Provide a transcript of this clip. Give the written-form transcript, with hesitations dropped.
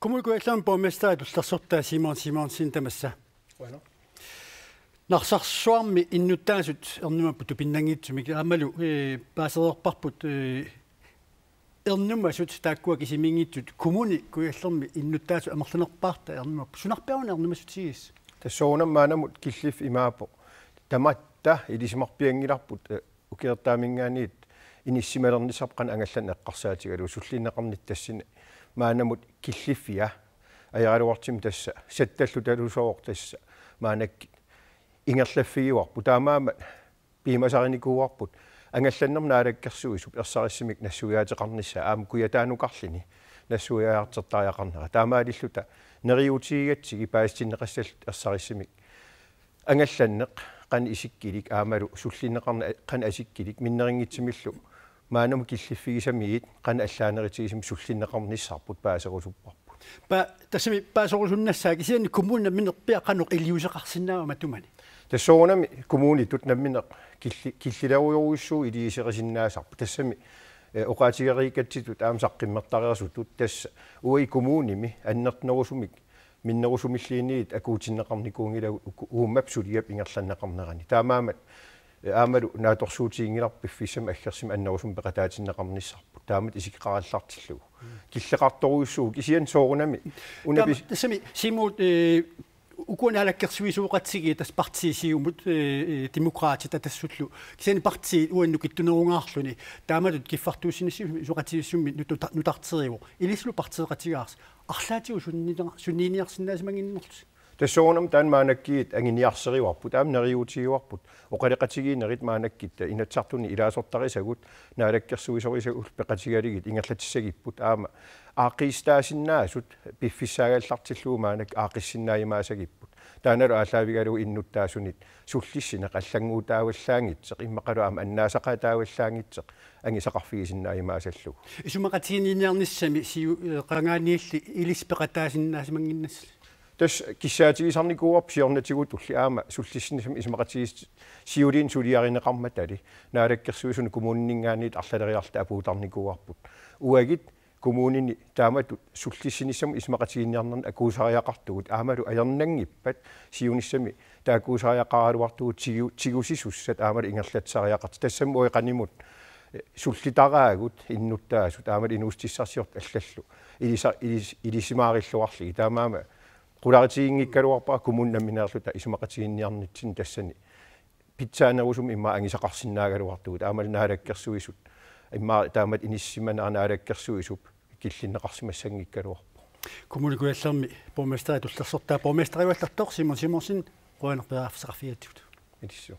Kommunikuellaan borgmester tullarsortaa Simon Simonsin tamassa. Bueno. Narsarsuarmi innuttaasut ernumappu pinnangitsumik aamalu paaserorparput ernumasut taakkuak isimingitsut kommuni kuillermi innuttaasu amerlanerpaarta ernumappu sunarpauna ernumasut sigis. Tassoonam maanamut killif imaapo tamatta ilisimarpiangilarput ukinertaamingaaniit inissimalernisarqan angallan eqqarsaatigalu sullineqarnit tassina maanamut killifia ajaraluartim tassa sattallu talusoor tassa maanakki ingerlaffiuarpu taamaama piimasarnikuuarput angallannerna alakkersuisuk ersаrissimik nassuiaateqarnissa aam kuyataanuqarlini nassuiaartertariaqarnera taamaalilluta neriutigigatsigi paastinneqassall ersаrissimik angallanneq qan isikkilik aamalu sullineqarna qan asikkilik minnerinngitsimillu maanum killiffigisamiit qan allaaneritigisum sullineqarnissarput paaserusupparput pa tassami paaserusunnassaa기 siani kommunna minerpiaqanuq iliuseqarsinnaama tumani tassoonami kommuni tutnammineq killilaruyoruissuu iliiseqasinnaasarpu tassami oqaatigeriikatsitut aam saqqimmertariarsutut tassa ui kommunimi annertnerusumik minnerusumilliiniit akuutinneqarnikuungilagu uummap suliap ingerlanneqarnerani taamaamat aamalu naatorsuutiingilarpiffissam aggersima annerusum peqataatinneqarnissarpu taamat isiqqarallartillugu killeqartoruissuu kisian soorunami unabis tassami simut ukun alakkersuisuuqatsigi tas partisiumut demokraatit tassullu kisani parti uannukittunerungaarluni taamatut kiffartuusinissi suqatiissummi nutarteriu ilislu partiqatigaars арлаатигу sunniiniarsinnaasimanginnerlut tassoonam taan maanakkiit anginiarseriuarput aam neriutigiuarput oqaleqatigiinerit maanakkitta inatsartuni ilaasortarisagut naalakkersuisorisagul peqatigaligit ingerlatissagipпут aama aaqiistaasinnaasut piffissaagallartilluu maanak aaqissinnaaimaasagipпут taanalu aalлaavigalu innuttaasunit sullissineq аллангуутааваллаангитсеқ иммақалу аама аннаасақаатааваллаангитсеқ ангисақарфигисиннааймаасаллугу исумақатигиниарниссами сиу қангаанниилли илиспеқатаасиннаасимангиннасс тас киссаатигисарникууарп сиорнатигут улли аама суллиссинисам исмақатигис сиулиин сулиаринеқарматали наалаккерсуисуни коммунингаанит арлалериарта апуутарникууарпут уагит kommunini taamatut sullissinissamu ismaqatiginniarnerna akuusariaqartugut aamalu ajarnangippat siunissami taakuusariaqaraluartugut tigusisussat aamalu ingerlatsariaqart tassam uiqanimut sullitaragut innuttaasut aamalu inuustissarsiort allallu ilisimaarилluарлиги таамаама qulaaritigiнгиккалуарпаа коммуннамминеерлута ismaqatiginniarnitsin тассани питсаанерусум имма ангисақарсинаагалуартугут аамал наалаккерсуисут имма таамат иниссиманаарнаалаккерсуисуп киллиннеқарсимассангиккалуарпу kommunikuellermi borgmester tullarsortaa borgmesteriuallartoq Simon Simonsin qoanerpeeraafseqarfiatut илиссу